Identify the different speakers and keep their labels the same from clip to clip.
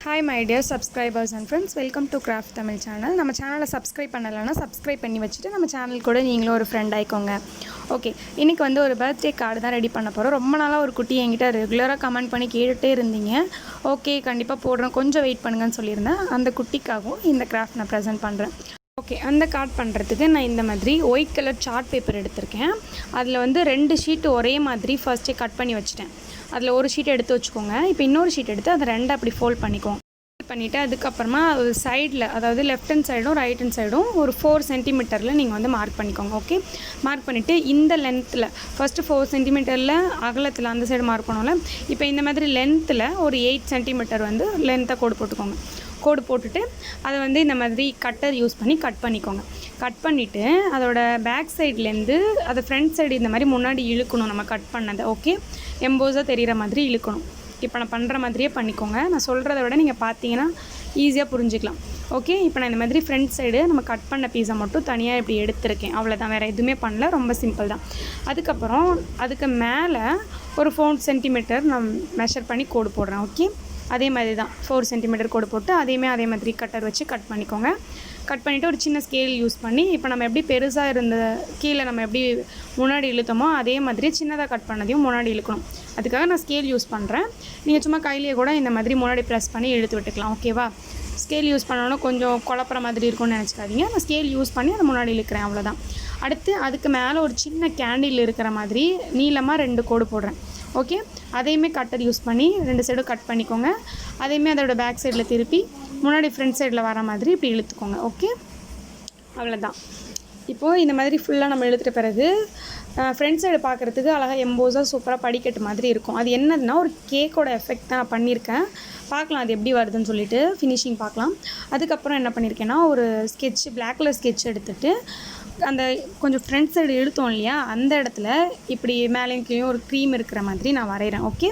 Speaker 1: Hi my dear subscribers and friends, welcome to Craft Tamil channel. நம்ம சேனலை subscribe பண்ணலைன்னா subscribe பண்ணி வச்சுட்டு நம்ம சேனல் கூட நீங்களும் ஒரு ஃப்ரெண்ட் ஆயிக்கோங்க. ஓகே, இன்றைக்கி வந்து ஒரு பர்த்டே கார்டு தான் ரெடி பண்ண போகிறோம். ரொம்ப நாளாக ஒரு குட்டி என்கிட்ட ரெகுலராக கமெண்ட் பண்ணி கேட்டுகிட்டே இருந்தீங்க. ஓகே, கண்டிப்பாக போடுறேன், கொஞ்சம் வெயிட் பண்ணுங்கன்னு சொல்லியிருந்தேன். அந்த குட்டிக்காகவும் இந்த கிராஃப்ட் நான் ப்ரெசென்ட் பண்ணுறேன். ஓகே, அந்த கார்ட் பண்ணுறதுக்கு நான் இந்த மாதிரி ஒயிட் கலர் சார்ட் பேப்பர் எடுத்திருக்கேன். அதில் வந்து 2 ஷீட்டு ஒரே மாதிரி ஃபர்ஸ்ட்டே கட் பண்ணி வச்சுட்டேன். அதில் ஒரு ஷீட் எடுத்து வச்சுக்கோங்க. இப்போ இன்னொரு ஷீட் எடுத்து அதை 2 அப்படி ஃபோல்ட் பண்ணிக்கோங்க. பண்ணிவிட்டு அதுக்கப்புறமா ஒரு சைடில், அதாவது லெஃப்ட் ஹேண்ட் சைடும் ரைட் ஹேண்ட் சைடும் ஒரு 4 சென்டிமீட்டரில் நீங்கள் வந்து மார்க் பண்ணிக்கோங்க. ஓகே, மார்க் பண்ணிவிட்டு இந்த லென்த்தில் ஃபஸ்ட்டு 4 சென்டிமீட்டரில் அகலத்தில் அந்த சைடு மார்க் பண்ணோம்ல, இப்போ இந்த மாதிரி லென்த்தில் ஒரு 8 சென்டிமீட்டர் வந்து லென்த்தை கோடு போட்டுக்கோங்க. கோடு போட்டுட்டு அதை வந்து இந்த மாதிரி கட்டர் யூஸ் பண்ணி கட் பண்ணிக்கோங்க. கட் பண்ணிவிட்டு அதோட பேக் சைட்லேருந்து அதை ஃப்ரண்ட் சைடு இந்த மாதிரி முன்னாடி இழுக்கணும். நம்ம கட் பண்ணதை ஓகே எம்போஸாக தெரிகிற மாதிரி இழுக்கணும். இப்போ நான் பண்ணுற மாதிரியே பண்ணிக்கோங்க. நான் சொல்கிறத விட நீங்கள் பார்த்தீங்கன்னா ஈஸியாக புரிஞ்சுக்கலாம். ஓகே, இப்போ நான் இந்த மாதிரி ஃப்ரண்ட் சைடு நம்ம கட் பண்ண பீஸை மட்டும் தனியாக இப்படி எடுத்திருக்கேன். அவ்வளோதான், வேறு எதுவுமே பண்ணல, ரொம்ப சிம்பிள் தான். அதுக்கப்புறம் அதுக்கு மேலே ஒரு 4 சென்டிமீட்டர் நான் மெஷர் பண்ணி கோடு போடுறேன். ஓகே, அதே மாதிரி தான் 4 சென்டிமீட்டர் கோடு போட்டு அதே மாதிரி கட்டர் வச்சு கட் பண்ணிக்கோங்க. கட் பண்ணிவிட்டு ஒரு சின்ன ஸ்கேல் யூஸ் பண்ணி, இப்போ நம்ம எப்படி பெருசாக இருந்த கீழே நம்ம எப்படி முன்னாடி இழுத்தோமோ அதே மாதிரி சின்னதாக கட் பண்ணதையும் முன்னாடி இழுக்கணும். அதுக்காக நான் ஸ்கேல் யூஸ் பண்ணுறேன். நீங்கள் சும்மா கையிலேயே கூட இந்த மாதிரி முன்னாடி ப்ரெஸ் பண்ணி இழுத்து விட்டுக்கலாம். ஓகேவா, ஸ்கேல் யூஸ் பண்ணோன்னா கொஞ்சம் குழப்புற மாதிரி இருக்கும்னு நினச்சிக்காதீங்க. நான் ஸ்கேல் யூஸ் பண்ணி அதை முன்னாடி இழுக்கிறேன், அவ்வளோதான். அடுத்து அதுக்கு மேலே ஒரு சின்ன கேண்டில் இருக்கிற மாதிரி நீளமாக 2 கோடு போடுறேன். ஓகே, அதையுமே கட்டர் யூஸ் பண்ணி 2 சைடும் கட் பண்ணிக்கோங்க. அதையுமே அதோடய பேக் சைடில் திருப்பி முன்னாடி ஃப்ரண்ட் சைடில் வர மாதிரி இப்படி இழுத்துக்கோங்க. ஓகே, அவ்வளோதான். இப்போது இந்த மாதிரி ஃபுல்லாக நம்ம இழுத்துட்ட பிறகு ஃப்ரண்ட் சைடு பார்க்குறதுக்கு அழகாக எம்போஸாக சூப்பராக படிக்கட்டு மாதிரி இருக்கும். அது என்னதுன்னா ஒரு கேக்கோட எஃபெக்ட் தான் நான் பண்ணியிருக்கேன். பார்க்கலாம் அது எப்படி வருதுன்னு சொல்லிட்டு ஃபினிஷிங் பார்க்கலாம். அதுக்கப்புறம் என்ன பண்ணியிருக்கேன்னா ஒரு ஸ்கெட்ச், பிளாக் கலர் ஸ்கெட்ச் எடுத்துகிட்டு அந்த கொஞ்சம் ஃப்ரண்ட் சைடு இழுத்தோம் இல்லையா, அந்த இடத்துல இப்படி மேலேயும் கீழேயும் ஒரு க்ரீம் இருக்கிற மாதிரி நான் வரைகிறேன். ஓகே,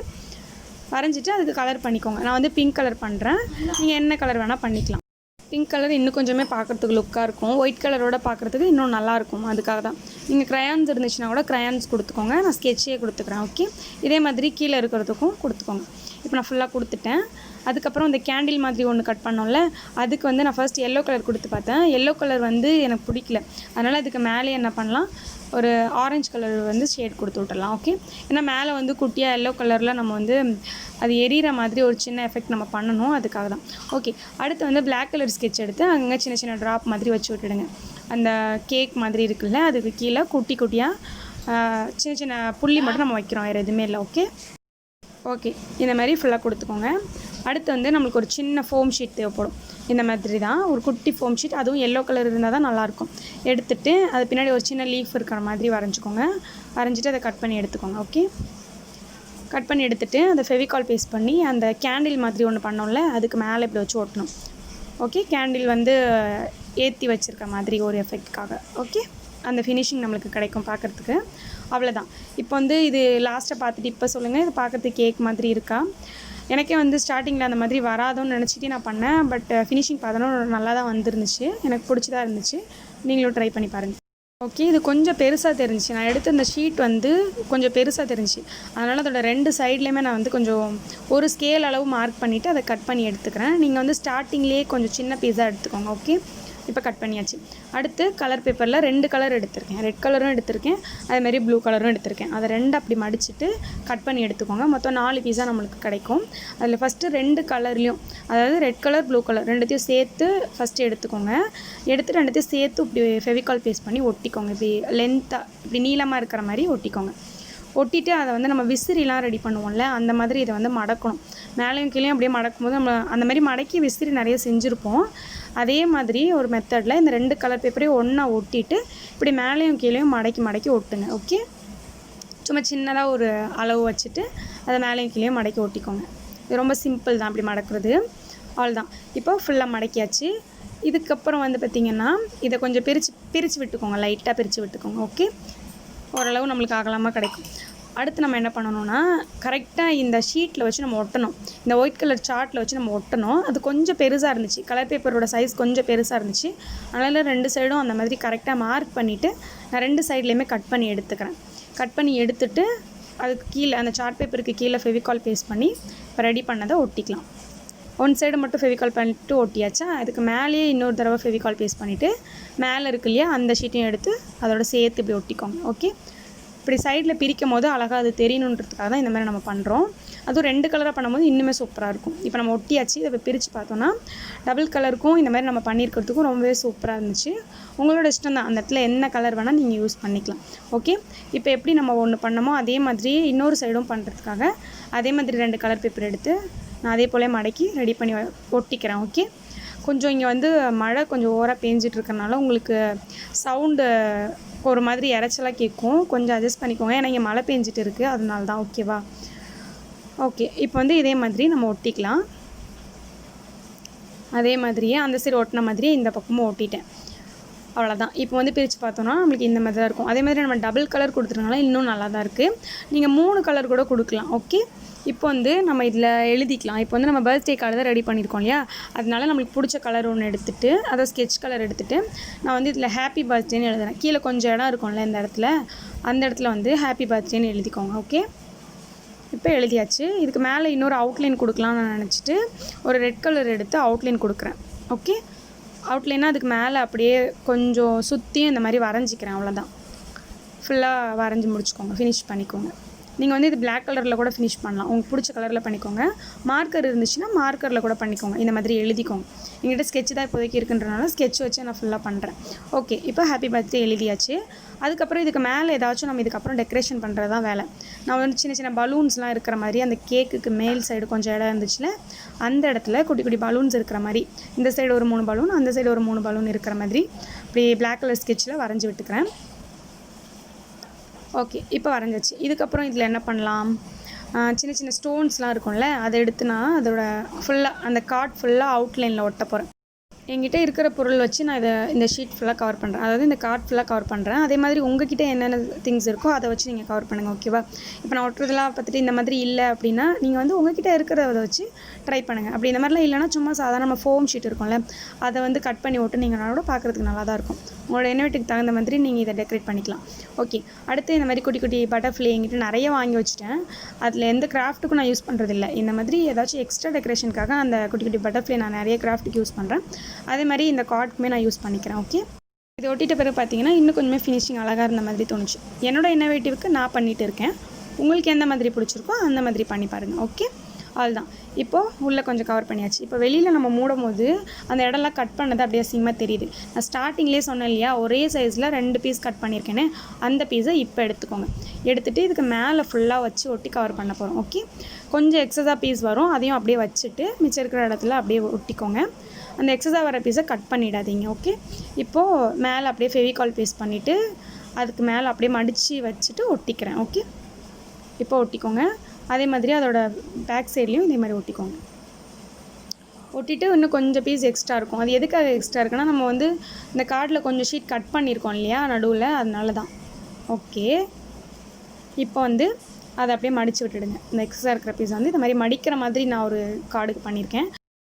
Speaker 1: வரைஞ்சிட்டு அதுக்கு கலர் பண்ணிக்கோங்க. நான் வந்து பிங்க் கலர் பண்ணுறேன், நீங்கள் என்ன கலர் வேணால் பண்ணிக்கலாம். பிங்க் கலர் இன்னும் கொஞ்சமே பார்க்குறதுக்கு லுக்காக இருக்கும், ஒயிட் கலரோட பார்க்குறதுக்கு இன்னும் நல்லாயிருக்கும். அதுக்காக தான் நீங்கள் க்ரையான்ஸ் இருந்துச்சுன்னா கூட க்ரையான்ஸ் கொடுத்துக்கோங்க. நான் ஸ்கெட்சே கொடுத்துக்கிறேன். ஓகே, இதே மாதிரி கீழே இருக்கிறதுக்கும் கொடுத்துக்கோங்க. இப்போ நான் ஃபுல்லாக கொடுத்துட்டேன். அதுக்கப்புறம் இந்த கேண்டில் மாதிரி ஒன்று கட் பண்ணோம்ல, அதுக்கு வந்து நான் ஃபர்ஸ்ட் எல்லோ கலர் கொடுத்து பார்த்தேன். எல்லோ கலர் வந்து எனக்கு பிடிக்கல, அதனால் அதுக்கு மேலே என்ன பண்ணலாம், ஒரு ஆரஞ்சு கலர் வந்து ஷேட் கொடுத்து விட்டுடலாம். ஓகே, ஏன்னா மேலே வந்து குட்டியாக எல்லோ கலரில் நம்ம வந்து அது எரியிற மாதிரி ஒரு சின்ன எஃபெக்ட் நம்ம பண்ணணும், அதுக்காக தான். ஓகே, அடுத்து வந்து பிளாக் கலர் ஸ்கெட்ச் எடுத்து அங்கே சின்ன சின்ன ட்ராப் மாதிரி வச்சு விட்டுடுங்க. அந்த கேக் மாதிரி இருக்குல்ல, அதுக்கு கீழே குட்டி குட்டியாக சின்ன சின்ன புள்ளி மட்டும் நம்ம வைக்கிறோம், வேறு எதுவுமே இல்லை. ஓகே ஓகே இந்த மாதிரி ஃபுல்லாக கொடுத்துக்கோங்க. அடுத்து வந்து நம்மளுக்கு ஒரு சின்ன ஃபோம் ஷீட் தேவைப்படும். இந்த மாதிரி தான் ஒரு குட்டி ஃபோம் ஷீட், அதுவும் எல்லோ கலர் இருந்தால் தான் நல்லாயிருக்கும். எடுத்துகிட்டு அது பின்னாடி ஒரு சின்ன லீஃப் இருக்கிற மாதிரி வரைஞ்சிக்கோங்க. வரைஞ்சிட்டு அதை கட் பண்ணி எடுத்துக்கோங்க. ஓகே, கட் பண்ணி எடுத்துகிட்டு அந்த ஃபெவிகால் பேஸ்ட் பண்ணி அந்த கேண்டில் மாதிரி ஒன்று பண்ணோம்ல, அதுக்கு மேலே இப்படி வச்சு ஒட்டணும். ஓகே, கேண்டில் வந்து ஏற்றி வச்சுருக்க மாதிரி ஒரு எஃபெக்ட்காக. ஓகே, அந்த ஃபினிஷிங் நம்மளுக்கு கிடைக்கும் பார்க்குறதுக்கு. அவ்வளோதான். இப்போ வந்து இது லாஸ்ட்டாக பார்த்துட்டு இப்போ சொல்லுங்கள், இது பார்க்குறதுக்கு கேக் மாதிரி இருக்கா? எனக்கே வந்து ஸ்டார்டிங்கில் அந்த மாதிரி வராதோன்னு நினச்சிட்டு நான் பண்ணேன். பட் ஃபினிஷிங் பார்த்தோன்னா நல்லா தான் வந்துருந்துச்சு, எனக்கு பிடிச்சதாக இருந்துச்சு. நீங்களும் ட்ரை பண்ணி பாருங்கள். ஓகே, இது கொஞ்சம் பெருசாக தெரிஞ்சிச்சு. நான் எடுத்த இந்த ஷீட் வந்து கொஞ்சம் பெருசாக தெரிஞ்சிச்சு, அதனால் அதோட 2 சைட்லேயுமே நான் வந்து கொஞ்சம் ஒரு ஸ்கேல் அளவு மார்க் பண்ணிவிட்டு அதை கட் பண்ணி எடுத்துக்கிறேன். நீங்கள் வந்து ஸ்டார்டிங்லேயே கொஞ்சம் சின்ன பீஸாக எடுத்துக்கோங்க. ஓகே, இப்போ கட் பண்ணியாச்சு. அடுத்து கலர் பேப்பரில் 2 கலர் எடுத்திருக்கேன். ரெட் கலரும் எடுத்திருக்கேன், அதேமாதிரி ப்ளூ கலரும் எடுத்திருக்கேன். அதை 2 அப்படி மடிச்சுட்டு கட் பண்ணி எடுத்துக்கோங்க. மொத்தம் 4 பீஸாக நம்மளுக்கு கிடைக்கும். அதில் ஃபஸ்ட்டு 2 கலர்லேயும், அதாவது ரெட் கலர் ப்ளூ கலர் ரெண்டுத்தையும் சேர்த்து ஃபஸ்ட்டு எடுத்துக்கோங்க. எடுத்து 2த்தையும் சேர்த்து இப்படி ஃபெவிகால் பேஸ்ட் பண்ணி ஒட்டிக்கோங்க. இப்படி லென்த்தாக இப்படி நீளமாக இருக்கிற மாதிரி ஒட்டிக்கோங்க. ஒட்டிட்டு அதை வந்து நம்ம விசிறிலாம் ரெடி பண்ணுவோம்ல, அந்த மாதிரி இதை வந்து மடக்கணும். மேலேயும் கீழேயும் அப்படியே மடக்கும்போது நம்ம அந்த மாதிரி மடக்கி விசிறி நிறைய செஞ்சுருப்போம். அதே மாதிரி ஒரு மெத்தடில் இந்த 2 கலர் பேப்பரையும் ஒன்றா ஒட்டிட்டு இப்படி மேலேயும் கீழேயும் மடக்கி ஒட்டுங்க. ஓகே, சும்மா சின்னதாக ஒரு அளவு வச்சுட்டு அதை மேலேயும் கீழேயும் மடக்கி ஒட்டிக்கோங்க. இது ரொம்ப சிம்பிள் தான் இப்படி மடக்கிறது. அவ்வளோதான். இப்போ ஃபுல்லாக மடக்கியாச்சு. இதுக்கப்புறம் வந்து பார்த்திங்கன்னா இதை கொஞ்சம் பிரித்து விட்டுக்கோங்க, லைட்டாக பிரித்து விட்டுக்கோங்க. ஓகே, ஓரளவு நம்மளுக்கு அகலமாக கிடைக்கும். அடுத்து நம்ம என்ன பண்ணணும்னா, கரெக்டாக இந்த ஷீட்டில் வச்சு நம்ம ஒட்டணும். இந்த ஒயிட் கலர் சார்ட்டில் வச்சு நம்ம ஒட்டணும். அது கொஞ்சம் பெருசாக இருந்துச்சு, கலர் பேப்பரோட சைஸ் கொஞ்சம் பெருசாக இருந்துச்சு. அதனால் 2 சைடும் அந்த மாதிரி கரெக்டாக மார்க் பண்ணிவிட்டு நான் 2 சைட்லேயுமே கட் பண்ணி எடுத்துக்கிறேன். கட் பண்ணி எடுத்துகிட்டு அதுக்கு கீழே அந்த சார்ட் பேப்பருக்கு கீழே ஃபெவிகால் பேஸ்ட் பண்ணி இப்போ ரெடி பண்ணதை ஒட்டிக்கலாம். ஒன் சைடு மட்டும் ஃபெவிகால் பண்ணிவிட்டு ஒட்டியாச்சா. அதுக்கு மேலேயே இன்னொரு தடவை ஃபெவிகால் பேஸ்ட் பண்ணிவிட்டு மேலே இருக்கு இல்லையா அந்த ஷீட்டையும் எடுத்து அதோட சேர்த்து இப்படி ஒட்டிக்கோங்க. ஓகே, இப்படி சைடில் பிரிக்கும் போது அழகாக அது தெரியணுன்றதுக்காக தான் இந்த மாதிரி நம்ம பண்ணுறோம். அதுவும் 2 கலராக பண்ணும்போது இன்னுமே சூப்பராக இருக்கும். இப்போ நம்ம ஒட்டியாச்சு. இதை பிரித்து பார்த்தோன்னா டபுள் கலருக்கும் இந்த மாதிரி நம்ம பண்ணியிருக்கிறதுக்கும் ரொம்பவே சூப்பராக இருந்துச்சு. உங்களோட இஷ்டம் தான், அந்த இடத்துல என்ன கலர் வேணால் நீங்கள் யூஸ் பண்ணிக்கலாம். ஓகே, இப்போ எப்படி நம்ம ஒன்று பண்ணமோ அதே மாதிரியே இன்னொரு சைடும் பண்ணுறதுக்காக அதே மாதிரி 2 கலர் பேப்பர் எடுத்து நான் அதே போல் மடக்கி ரெடி பண்ணி ஒட்டிக்கிறேன். ஓகே, கொஞ்சம் இங்கே வந்து மழை கொஞ்சம் ஓவராக பேஞ்சிட்டு இருக்கறனால உங்களுக்கு சவுண்டு ஒரு மாதிரி இறைச்சலாக கேட்கும். கொஞ்சம் அட்ஜஸ்ட் பண்ணிக்கோங்க, ஏன்னா இங்கே மழை பேஞ்சிட்டு இருக்குது, அதனால தான். ஓகேவா? ஓகே, இப்போ வந்து இதே மாதிரி நம்ம ஒட்டிக்கலாம். அதே மாதிரியே அந்த சைடு ஒட்டின மாதிரியே இந்த பக்கமும் ஒட்டிட்டேன். அவ்வளோதான். இப்போ வந்து பிரித்து பார்த்தோன்னா நம்மளுக்கு இந்த மாதிரி தான் இருக்கும். அதே மாதிரி நம்ம டபுள் கலர் கொடுத்துருனால இன்னும் நல்லா தான் இருக்குது. நீங்கள் 3 கலர் கூட கொடுக்கலாம். ஓகே, இப்போ வந்து நம்ம இதில் எழுதிக்கலாம். இப்போ வந்து நம்ம பர்த்டே கார்டு தான் ரெடி பண்ணியிருக்கோம் இல்லையா, அதனால நம்மளுக்கு பிடிச்ச கலர் ஒன்று எடுத்துகிட்டு அதை ஸ்கெட்ச் கலர் எடுத்துகிட்டு நான் வந்து இதில் ஹாப்பி பர்த்டேன்னு எழுதுறேன். கீழே கொஞ்சம் இடம் இருக்கும்ல இந்த இடத்துல, அந்த இடத்துல வந்து ஹாப்பி பர்த்டேன்னு எழுதிக்கோங்க. ஓகே, இப்போ எழுதியாச்சு. இதுக்கு மேலே இன்னொரு அவுட்லைன் கொடுக்கலான்னு நான் நினச்சிட்டு ஒரு ரெட் கலர் எடுத்து அவுட்லைன் கொடுக்குறேன். ஓகே, அவுட்லைனாக அதுக்கு மேலே அப்படியே கொஞ்சம் சுற்றியும் இந்த மாதிரி வரைஞ்சிக்கிறேன். அவ்வளோதான், ஃபுல்லாக வரைஞ்சி முடிச்சுக்கோங்க, ஃபினிஷ் பண்ணிக்கோங்க. நீங்கள் வந்து இது பிளாக் கலரில் கூட ஃபினிஷ் பண்ணலாம், உங்களுக்கு பிடிச்ச கலரில் பண்ணிக்கோங்க. மார்க்கர் இருந்துச்சுன்னா மார்க்கரில் கூட பண்ணிக்கோங்க. இந்த மாதிரி எழுதிக்கோங்க. எங்கிட்ட ஸ்கெட்ச் தான் இப்போதைக்கு இருக்குன்றனால ஸ்கெட்ச் வச்சு நான் ஃபுல்லாக பண்ணுறேன். ஓகே, இப்போ ஹாப்பி பர்த்டே எழுதியாச்சு. அதுக்கப்புறம் இதுக்கு மேலே ஏதாச்சும் நம்ம இதுக்கப்புறம் டெக்கரேஷன் பண்ணுறது தான் வேலை. நான் வந்து சின்ன சின்ன பலூன்ஸ்லாம் இருக்கிற மாதிரி அந்த கேக்குக்கு மேல் சைடு கொஞ்சம் இடம் இருந்துச்சுல, அந்த இடத்துல குட்டி குட்டி பலூன்ஸ் இருக்கிற மாதிரி இந்த சைடு ஒரு 3 பலூன், அந்த சைடு ஒரு 3 பலூன் இருக்கிற மாதிரி இப்படி பிளாக் கலர் ஸ்கெட்சில் வரைஞ்சி விட்டுக்கிறேன். ஓகே, இப்போ வரைஞ்சாச்சு. இதுக்கப்புறம் இதில் என்ன பண்ணலாம், சின்ன சின்ன ஸ்டோன்ஸ்லாம் இருக்கும்ல, அதை எடுத்து நான் அதோட ஃபுல்லாக அந்த கார்ட் ஃபுல்லாக அவுட்லைனில் ஒட்ட போகிறேன். என்கிட்ட இருக்கிற பொருள் வச்சு நான் இந்த ஷீட் ஃபுல்லாக கவர் பண்ணுறேன், அதாவது இந்த கார்ட் ஃபுல்லாக கவர் பண்ணுறேன். அதே மாதிரி உங்ககிட்ட என்னென்ன திங்ஸ் இருக்கோ அதை வச்சு நீங்கள் கவர் பண்ணுங்கள். ஓகேவா? இப்போ நான் ஒட்டுறதெல்லாம் பார்த்துட்டு இந்த மாதிரி இல்லை அப்படின்னா நீங்கள் வந்து உங்ககிட்ட இருக்கிறத வச்சு ட்ரை பண்ணுங்கள். அப்படி இந்த மாதிரிலாம் இல்லைனா சும்மா சாதாரண நம்ம ஃபோம் ஷீட் இருக்கும்ல, அதை வந்து கட் பண்ணி ஒட்டுனீங்கனாலும் பார்க்குறதுக்கு நல்லா தான் இருக்கும். உங்களோட இனோவேட்டுக்கு தகுந்த மாதிரி நீங்கள் இதை டெக்கரேட் பண்ணிக்கலாம். ஓகே, அடுத்து இந்த மாதிரி குட்டி குட்டி பட்டர்ஃப்ளை என்கிட்ட நிறைய வாங்கி வச்சுட்டேன். அதில் எந்த கிராஃப்ட்டுக்கும் நான் யூஸ் பண்ணுறதில்ல. இந்த மாதிரி ஏதாச்சும் எக்ஸ்ட்ரா டெக்கரேஷனுக்காக அந்த குட்டி குட்டி பட்டர்ஃப்ளை நான் நிறைய கிராஃப்ட்டுக்கு யூஸ் பண்ணுறேன். அதே மாதிரி இந்த கார்டுக்குமே நான் யூஸ் பண்ணிக்கிறேன். ஓகே, இது ஒட்டிட்ட பிறகு பார்த்தீங்கன்னா இன்னும் கொஞ்சமே ஃபினிஷிங் அழகாக இருந்த மாதிரி தோணுச்சு. என்னோட இன்னோவேட்டிவ்க்கு நான் பண்ணிகிட்டு இருக்கேன். உங்களுக்கு எந்த மாதிரி பிடிச்சிருக்கோ அந்த மாதிரி பண்ணி பாருங்கள். ஓகே, அதுதான். இப்போது உள்ளே கொஞ்சம் கவர் பண்ணியாச்சு. இப்போ வெளியில் நம்ம மூடும் போது அந்த இடம்லாம் கட் பண்ணது அப்படியே அசிங்கமாக தெரியுது. நான் ஸ்டார்டிங்லேயே சொன்னேன் இல்லையா, ஒரே சைஸில் 2 பீஸ் கட் பண்ணியிருக்கேனே, அந்த பீஸை இப்போ எடுத்துக்கோங்க. எடுத்துகிட்டு இதுக்கு மேலே ஃபுல்லாக வச்சு ஒட்டி கவர் பண்ண போகிறோம். ஓகே, கொஞ்சம் எக்ஸஸாக பீஸ் வரும், அதையும் அப்படியே வச்சுட்டு மிச்சம் இருக்கிற இடத்துல அப்படியே ஒட்டிக்கோங்க. அந்த எக்ஸஸாக வர பீஸை கட் பண்ணிடாதீங்க. ஓகே, இப்போது மேலே அப்படியே ஃபெவிகால் பேஸ்ட் பண்ணிவிட்டு அதுக்கு மேலே அப்படியே மடித்து வச்சுட்டு ஒட்டிக்கிறேன். ஓகே, இப்போ ஒட்டிக்கோங்க. அதே மாதிரி அதோட பேக் சைட்லேயும் இதே மாதிரி ஒட்டிக்கோங்க. ஒட்டிட்டு இன்னும் கொஞ்சம் பீஸ் எக்ஸ்ட்ரா இருக்கும். அது எதுக்காக எக்ஸ்ட்ரா இருக்குன்னா, நம்ம வந்து இந்த கார்டில் கொஞ்சம் ஷீட் கட் பண்ணியிருக்கோம் இல்லையா நடுவில், அதனால தான். ஓகே, இப்போ வந்து அதை அப்படியே மடித்து விட்டுடுங்க. இந்த எக்ஸ்ட்ரா இருக்கிற பீஸ் வந்து இந்த மாதிரி மடிக்கிற மாதிரி நான் ஒரு கார்டுக்கு பண்ணியிருக்கேன்.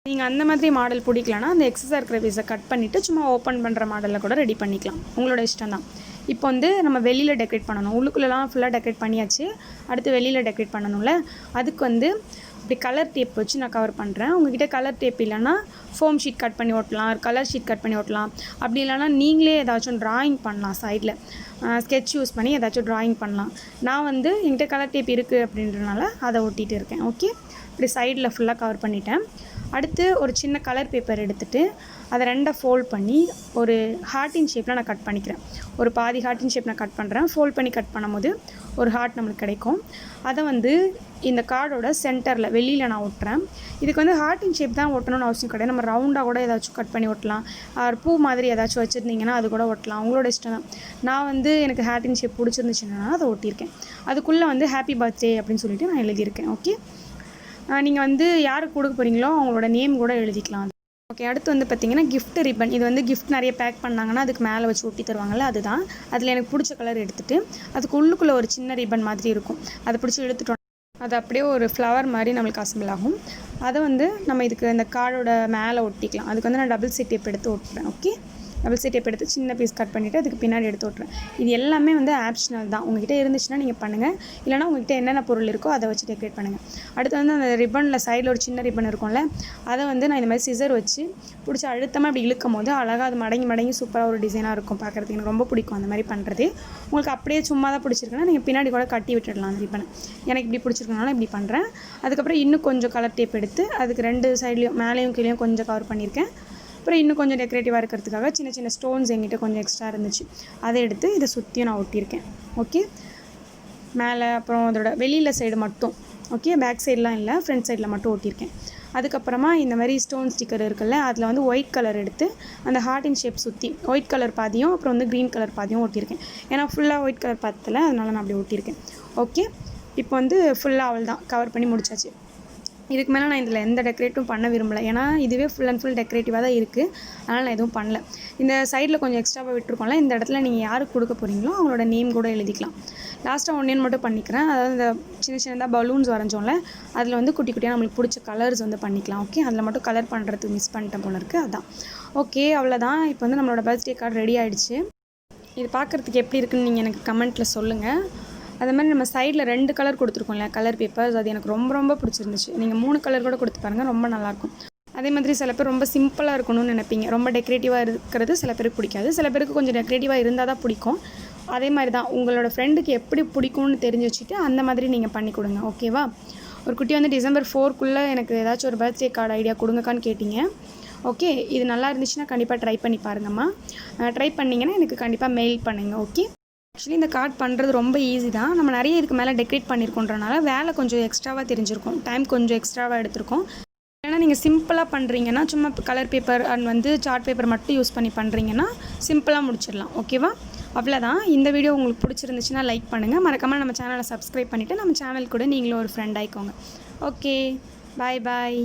Speaker 1: நீங்கள் அந்த மாதிரி மாடல் பிடிக்கலன்னா அந்த எக்ஸஸாக இருக்கிற பீஸை கட் பண்ணிவிட்டு சும்மா ஓப்பன் பண்ணுற மாடலில் கூட ரெடி பண்ணிக்கலாம். உங்களோட இஷ்டம் தான். இப்போ வந்து நம்ம வெளியில் டெக்கரேட் பண்ணணும். உள்ளுக்குள்ளெலாம் ஃபுல்லாக டெக்கரேட் பண்ணியாச்சு. அடுத்து வெளியில் டெக்கரேட் பண்ணணும்ல, அதுக்கு வந்து இப்படி கலர் டேப் வச்சு நான் கவர் பண்ணுறேன். உங்கள்கிட்ட கலர் டேப் இல்லைன்னா ஃபோம் ஷீட் கட் பண்ணி ஓட்டலாம், கலர் ஷீட் கட் பண்ணி ஓட்டலாம். அப்படி இல்லைனா நீங்களே ஏதாச்சும் ட்ராயிங் பண்ணலாம். சைடில் ஸ்கெட்ச் யூஸ் பண்ணி ஏதாச்சும் ட்ராயிங் பண்ணலாம். நான் வந்து என்கிட்ட கலர் டேப் இருக்குது அப்படின்றனால அதை ஒட்டிகிட்டு இருக்கேன். ஓகே, இப்படி சைடில் ஃபுல்லாக கவர் பண்ணிட்டேன். அடுத்து ஒரு சின்ன கலர் பேப்பர் எடுத்துகிட்டு அதை 2 ஃபோல்ட் பண்ணி ஒரு ஹார்ட்டின் ஷேப்பில் நான் கட் பண்ணிக்கிறேன். ஒரு பாதி ஹார்ட்டின் ஷேப் நான் கட் பண்ணுறேன். ஃபோல்ட் பண்ணி கட் பண்ணும்போது ஒரு ஹார்ட் நம்மளுக்கு கிடைக்கும். அதை வந்து இந்த கார்டோட சென்டரில் வெளியில் நான் ஒட்டுறேன். இதுக்கு வந்து ஹார்ட்டின் ஷேப் தான் ஒட்டணும்னு அவசியம் கிடையாது. நம்ம ரவுண்டாக கூட ஏதாச்சும் கட் பண்ணி ஒட்டலாம். பூ மாதிரி ஏதாச்சும் வச்சுருந்தீங்கன்னா அது கூட ஒட்டலாம். உங்களோட இஷ்டம் தான். நான் வந்து எனக்கு ஹார்ட்டின் ஷேப் பிடிச்சிருந்துச்சுன்னா அதை ஒட்டியிருக்கேன். அதுக்குள்ளே வந்து ஹாப்பி பர்த்டே அப்படின்னு சொல்லிட்டு நான் எழுதியிருக்கேன். ஓகே, நீங்கள் வந்து யாருக்கு கொடுக்க போகிறீங்களோ அவங்களோட நேம் கூட எழுதிக்கலாம். ஓகே, அடுத்து வந்து பார்த்திங்கன்னா கிஃப்ட் ரிப்பன். இது வந்து கிஃப்ட் நிறைய பேக் பண்ணாங்கன்னா அதுக்கு மேலே வச்சு ஒட்டி தருவாங்கள்ல, அதுதான். அதில் எனக்கு பிடிச்ச கலர் எடுத்துகிட்டு அதுக்கு உள்ளுக்குள்ளே ஒரு சின்ன ரிப்பன் மாதிரி இருக்கும், அதை பிடிச்சி எடுத்துட்டோம். அது அப்படியே ஒரு ஃப்ளவர் மாதிரி நம்மளுக்கு அசம்பிள் ஆகும். அதை வந்து நம்ம இதுக்கு இந்த கார்டோட மேலே ஒட்டிக்கலாம். அதுக்கு வந்து நான் டபுள் சைட் டேப் எடுத்து ஒட்டுறேன். ஓகே, டபுள் சைட் டேப் எடுத்து சின்ன பீஸ் கட் பண்ணிவிட்டு அதுக்கு பின்னாடி எடுத்து விட்றேன். இது எல்லாமே வந்து ஆப்ஷனல் தான். உங்கள்கிட்ட இருந்துச்சுன்னா நீங்கள் பண்ணுங்கள், இல்லைனா உங்கள்கிட்ட என்னென்ன பொருள் இருக்கோ அதை வச்சு டெக்கரேட் பண்ணுங்கள். அடுத்து வந்து அந்த ரிப்பனில் சைடில் ஒரு சின்ன ரிப்பன் இருக்கும்ல, அதை வந்து நான் இந்த மாதிரி சிசர் வச்சு பிடிச்சி அழுத்தமாக அப்படி இழுக்கும் போது அழகாக அது மடங்கி சூப்பராக ஒரு டிசைனாக இருக்கும் பார்க்குறதுக்கு. எனக்கு ரொம்ப பிடிக்கும் அந்த மாதிரி பண்ணுறது. உங்களுக்கு அப்படியே சும்மா தான் பிடிச்சிருக்குன்னா நீங்கள் பின்னாடி கூட கட்டி விட்டுடலாம் அந்த ரிப்பனை. எனக்கு இப்படி பிடிச்சிருக்கனால இப்படி பண்ணுறேன். அதுக்கப்புறம் இன்னும் கொஞ்சம் கலர் டேப் எடுத்து அதுக்கு 2 சைட்லேயும் மேலேயும் கீழேயும் கொஞ்சம் கவர் பண்ணியிருக்கேன். அப்புறம் இன்னும் கொஞ்சம் டெக்கரேட்டிவாக இருக்கிறதுக்காக சின்ன சின்ன ஸ்டோன்ஸ் எங்கிட்ட கொஞ்சம் எக்ஸ்ட்ரா இருந்துச்சு, அதை எடுத்து இதை சுற்றியும் நான் ஒட்டியிருக்கேன். ஓகே, மேலே அப்புறம் அதோட வெளியில் சைடு மட்டும். ஓகே, பேக் சைடெலாம் இல்லை, ஃப்ரண்ட் சைடில் மட்டும் ஒட்டியிருக்கேன். அதுக்கப்புறமா இந்த மாதிரி ஸ்டோன் ஸ்டிக்கர் இருக்குல்ல, அதில் வந்து ஒயிட் கலர் எடுத்து அந்த ஹார்டின் ஷேப் சுற்றி ஒயிட் கலர் பாதியும் அப்புறம் வந்து க்ரீன் கலர் பாதியும் ஒட்டியிருக்கேன். ஏன்னா ஃபுல்லாக ஒயிட் கலர் பத்தலை, அதனால நான் அப்படி ஒட்டியிருக்கேன். ஓகே, இப்போ வந்து ஃபுல்லாக அவள் தான் கவர் பண்ணி முடிச்சாச்சு. இதுக்கு மேலே நான் இதில் எந்த டெக்கரேட்டும் பண்ண விரும்பலை. ஏன்னா இதுவே ஃபுல் அண்ட் ஃபுல் டெக்கரேட்டிவாக தான் இருக்குது, அதனால் நான் எதுவும் பண்ணல. இந்த சைடில் கொஞ்சம் எக்ஸ்ட்ராவாக விட்டுருக்கோம்ல, இந்த இடத்துல நீங்கள் யாருக்கு கொடுக்க போகிறீங்களோ அவங்களோட நேம் கூட எழுதிக்கலாம். லாஸ்ட்டாக ஒன்றே மட்டும் பண்ணிக்கிறேன். அதாவது இந்த சின்னதாக பலூன்ஸ் வரைஞ்சோம்ல, அதில் வந்து குட்டி குட்டியாக நம்மளுக்கு பிடிச்ச கலர்ஸ் வந்து பண்ணிக்கலாம். ஓகே, அதில் மட்டும் கலர் பண்ணுறதுக்கு மிஸ் பண்ணிட்டேன் போல இருக்குது, அதுதான். ஓகே, அவ்வளோதான். இப்போ வந்து நம்மளோட பர்த்டே கார்டு ரெடி ஆகிடுச்சு. இது பார்க்குறதுக்கு எப்படி இருக்குன்னு நீங்கள் எனக்கு கமெண்ட்டில் சொல்லுங்கள். அது மாதிரி நம்ம சைடில் 2 கலர் கொடுத்துருக்கோம் இல்லையா, கலர் பேப்பர்ஸ், அது எனக்கு ரொம்ப பிடிச்சிருந்துச்சு. நீங்கள் 3 கலர் கூட கொடுத்து பாருங்கள், ரொம்ப நல்லாயிருக்கும். அதே மாதிரி சில பேர் ரொம்ப சிம்பிளாக இருக்கணும்னு நினைப்பீங்க, ரொம்ப டெக்கரேட்டிவாக இருக்கிறது சில பேருக்கு பிடிக்காது. சில பேருக்கு கொஞ்சம் டெக்கரேட்டிவாக இருந்தால் தான் பிடிக்கும். அதே மாதிரி தான் உங்களோட ஃப்ரெண்டுக்கு எப்படி பிடிக்கும்னு தெரிஞ்சு வச்சுட்டு அந்த மாதிரி நீங்கள் பண்ணி கொடுங்க. ஓகேவா? ஒரு குட்டி வந்து December 4க்குள்ளே எனக்கு ஏதாச்சும் ஒரு பர்த்டே கார்டு ஐடியா கொடுங்கக்கான்னு கேட்டிங்க. ஓகே, இது நல்லா இருந்துச்சுன்னா கண்டிப்பாக ட்ரை பண்ணி பாருங்கம்மா. ட்ரை பண்ணிங்கன்னா எனக்கு கண்டிப்பாக மெயில் பண்ணுங்கள். ஓகே, ஆக்சுவலி இந்த கார்ட் பண்ணுறது ரொம்ப ஈஸி தான். நம்ம நிறைய இதுக்கு மேலே டெக்கரேட் பண்ணியிருக்கோன்றனால வேலை கொஞ்சம் எக்ஸ்ட்ராவாக தெரிஞ்சிருக்கும், டைம் கொஞ்சம் எக்ஸ்ட்ராவாக எடுத்திருக்கோம். ஏன்னா நீங்கள் சிம்பிளாக பண்ணுறீங்கன்னா, சும்மா கலர் பேப்பர் அண்ட் வந்து சார்ட் பேப்பர் மட்டும் யூஸ் பண்ணி பண்ணுறீங்கன்னா சிம்பிளாக முடிச்சிடலாம். ஓகேவா? அவ்வளோதான். இந்த வீடியோ உங்களுக்கு பிடிச்சிருந்துச்சுன்னா லைக் பண்ணுங்கள், மறக்காமல் நம்ம சேனலை சப்ஸ்கிரைப் பண்ணிவிட்டு நம்ம சேனல் கூட நீங்களும் ஒரு ஃப்ரெண்ட் ஆயிக்கோங்க. ஓகே, பாய்.